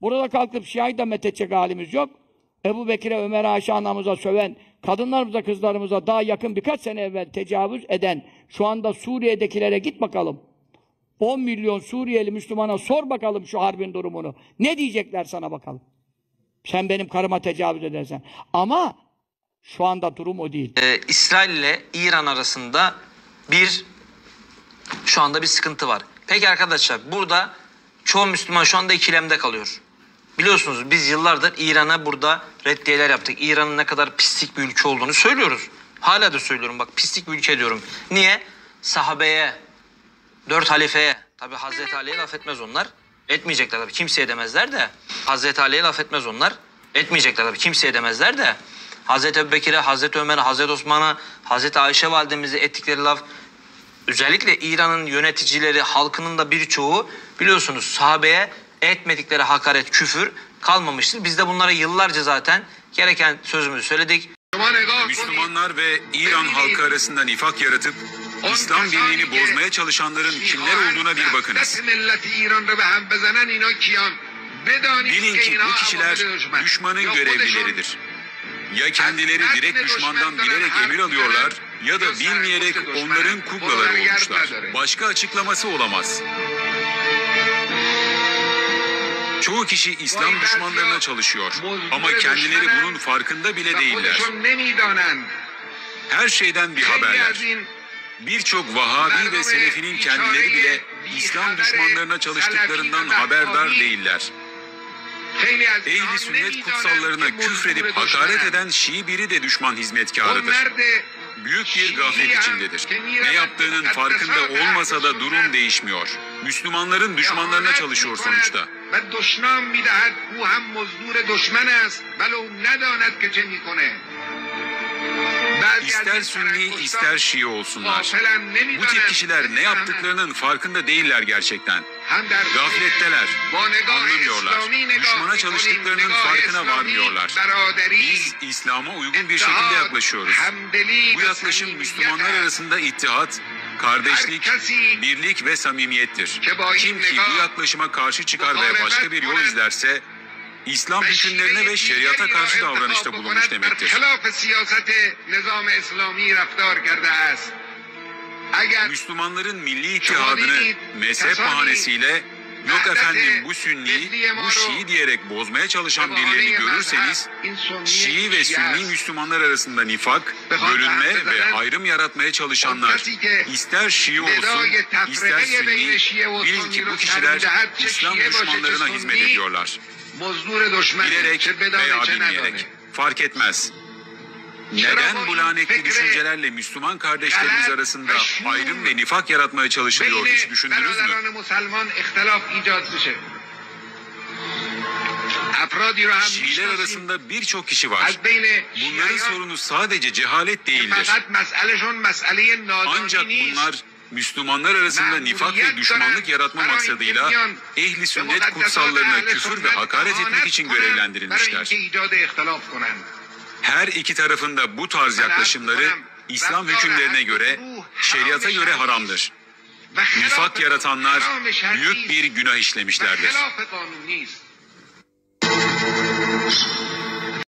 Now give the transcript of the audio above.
Burada kalkıp Şia'yı da methedecek halimiz yok. Ebu Bekir'e, Ömer'e, Ayşe anamıza söven, kadınlarımıza, kızlarımıza daha yakın birkaç sene evvel tecavüz eden, şu anda Suriye'dekilere git bakalım. 10 milyon Suriyeli Müslümana sor bakalım şu harbin durumunu. Ne diyecekler sana bakalım. Sen benim karıma tecavüz edersen. Ama şu anda durum o değil. İsrail ile İran arasında şu anda bir sıkıntı var. Peki arkadaşlar, burada çoğu Müslüman şu anda ikilemde kalıyor. Biliyorsunuz biz yıllardır İran'a burada reddiyeler yaptık. İran'ın ne kadar pislik bir ülke olduğunu söylüyoruz. Hala da söylüyorum, bak pislik bir ülke diyorum. Niye? Sahabeye, 4 halifeye, tabi Hazreti Ali'ye laf etmez onlar. Etmeyecekler tabi, kimseye demezler de. Hazreti Ali'ye laf etmez onlar. Etmeyecekler tabi, kimseye demezler de. Hazreti Ebubekir'e, Hazreti Ömer'e, Hazreti Osman'a, Hazreti Ayşe validemize ettikleri laf. Özellikle İran'ın yöneticileri, halkının da birçoğu biliyorsunuz sahabeye etmedikleri hakaret, küfür kalmamıştır. Biz de bunlara yıllarca zaten gereken sözümüzü söyledik. Müslümanlar ve İran halkı arasında nifak yaratıp İslam birliğini bozmaya çalışanların kimler olduğuna bir bakınız. Bilin ki bu kişiler düşmanın görevlileridir. Ya kendileri direkt düşmandan bilerek emir alıyorlar ya da bilmeyerek onların kuklaları olmuşlar. Başka açıklaması olamaz. Çoğu kişi İslam düşmanlarına çalışıyor ama kendileri bunun farkında bile değiller. Her şeyden bir haberler. Birçok Vahabi ve Selefinin kendileri bile İslam düşmanlarına çalıştıklarından haberdar değiller. Ehli sünnet kutsallarına küfredip hakaret eden Şii biri de düşman hizmetkarıdır. Büyük bir gaflet içindedir. Ne yaptığının farkında olmasa da durum değişmiyor. Müslümanların düşmanlarına çalışıyor sonuçta. İster Sünni ister Şii olsunlar. Bu tip kişiler ne yaptıklarının farkında değiller gerçekten. Gafletteler, anlamıyorlar. Düşmana çalıştıklarının farkına varmıyorlar. Biz İslam'a uygun bir şekilde yaklaşıyoruz. Bu yaklaşım Müslümanlar arasında ittihat, kardeşlik, birlik ve samimiyettir. Kim ki bu yaklaşıma karşı çıkar ve başka bir yol izlerse, İslam hükümlerine ve şeriata karşı davranışta bulunmuş demektir. Müslümanların milli ittihadını mezhep bahanesiyle yok efendim bu Sünni, bu Şii diyerek bozmaya çalışan birilerini görürseniz, Şii ve Sünni Müslümanlar arasında nifak, bölünme ve ayrım yaratmaya çalışanlar, ister Şii olsun, ister Sünni, bilin ki bu kişiler İslam düşmanlarına hizmet ediyorlar. Bilerek veya bilmeyerek, fark etmez. Neden bu lanetli düşüncelerle Müslüman kardeşlerimiz arasında ayrım ve nifak yaratmaya çalışılıyor, hiç düşündünüz mü? Şiiler arasında birçok kişi var. Bunların sorunu sadece cehalet değildir. Ancak bunlar Müslümanlar arasında nifak ve düşmanlık yaratma maksadıyla ehli sünnet kutsallarına küfür ve hakaret etmek için görevlendirilmişler. Her iki tarafında bu tarz yaklaşımları İslam hükümlerine göre, şeriata göre haramdır. Nifak yaratanlar büyük bir günah işlemişlerdir.